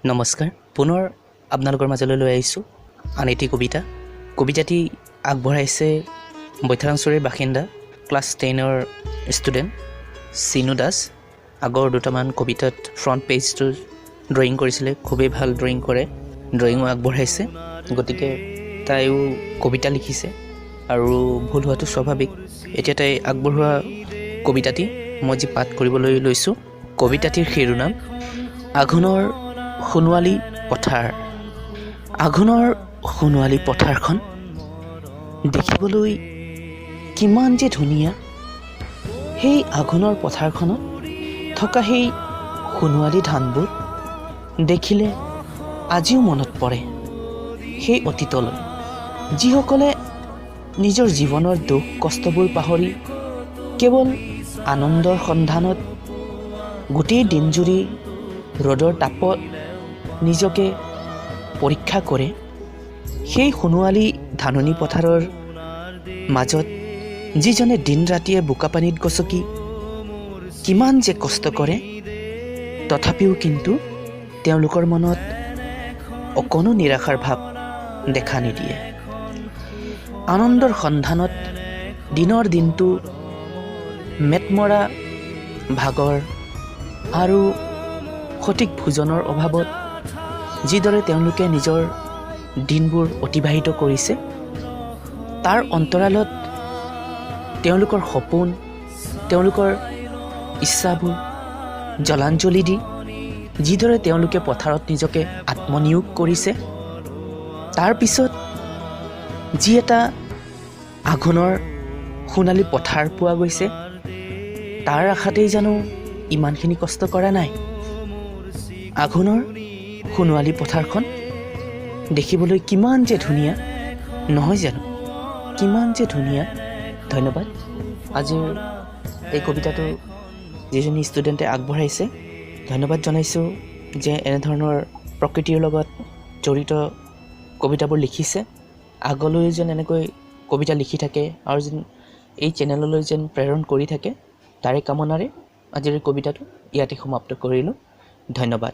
নমস্কাৰ পুনৰ আপোনালোকৰ মাজলৈ লৈ আহিছোঁ আন এটি কবিতাটি আগবঢ়াইছে বৈঠাৰাংচুৰীৰ বাসিন্দা ক্লাছ 10ৰ ষ্টুডেণ্ট চিনু দাস। আগৰ দুটামান কবিতাত ফ্ৰণ্ট পেজটো ড্ৰয়িং কৰিছিলে, খুবেই ভাল ড্ৰয়িং কৰে, ড্ৰয়িঙো আগবঢ়াইছে। গতিকে তাইও কবিতা লিখিছে আৰু ভুল হোৱাটো স্বাভাৱিক। এতিয়া তাই আগবঢ়োৱা কবিতাটি মই যি পাঠ কৰিবলৈ লৈছোঁ। কবিতাটিৰ শিৰোনাম আঘোণৰ সোণোৱালী পথাৰ। আঘোণৰ সোণোৱালী পথাৰখন দেখিবলৈ কিমান যে ধুনীয়া। সেই আঘোণৰ পথাৰখনত থকা সেই সোণোৱালী ধানবোৰ দেখিলে আজিও মনত পৰে সেই অতীতলৈ, যিসকলে নিজৰ জীৱনৰ দুখ কষ্টবোৰ পাহৰি কেৱল আনন্দৰ সন্ধানত গোটেই দিনজুৰি ৰ'দৰ তাপত নিজকে পৰীক্ষা কৰে। সেই সোণোৱালী ধাননি পথাৰৰ মাজত যিজনে দিন ৰাতিয়ে বোকা পানীত গচকি কিমান যে কষ্ট কৰে, তথাপিও কিন্তু তেওঁলোকৰ মনত অকণো নিৰাশাৰ ভাৱ দেখা নিদিয়ে। আনন্দৰ সন্ধানত দিনৰ দিনটো মেটমৰা ভাগৰ আৰু সঠিক ভোজনৰ অভাৱত যিদৰে তেওঁলোকে নিজৰ দিনবোৰ অতিবাহিত কৰিছে, তাৰ অন্তৰালত তেওঁলোকৰ সপোন, তেওঁলোকৰ ইচ্ছাবোৰ জলাঞ্জলি দি যিদৰে তেওঁলোকে পথাৰত নিজকে আত্মনিয়োগ কৰিছে, তাৰ পিছত যি এটা আঘোণৰ সোণালী পথাৰ পোৱা গৈছে, তাৰ আশাতেই জানো ইমানখিনি কষ্ট কৰা নাই। আঘোণৰ সোণোৱালী পথাৰখন দেখিবলৈ কিমান যে ধুনীয়া, নহয় জানো? কিমান যে ধুনীয়া। ধন্যবাদ। আজিৰ এই কবিতাটো যিজনী ষ্টুডেণ্টে আগবঢ়াইছে, ধন্যবাদ জনাইছোঁ যে এনেধৰণৰ প্ৰকৃতিৰ লগত জড়িত কবিতাবোৰ লিখিছে। আগলৈ যেন এনেকৈ কবিতা লিখি থাকে আৰু যেন এই চেনেললৈ যেন প্ৰেৰণ কৰি থাকে, তাৰে কামনাৰে আজিৰ এই কবিতাটো ইয়াতে সমাপ্ত কৰিলোঁ। ধন্যবাদ।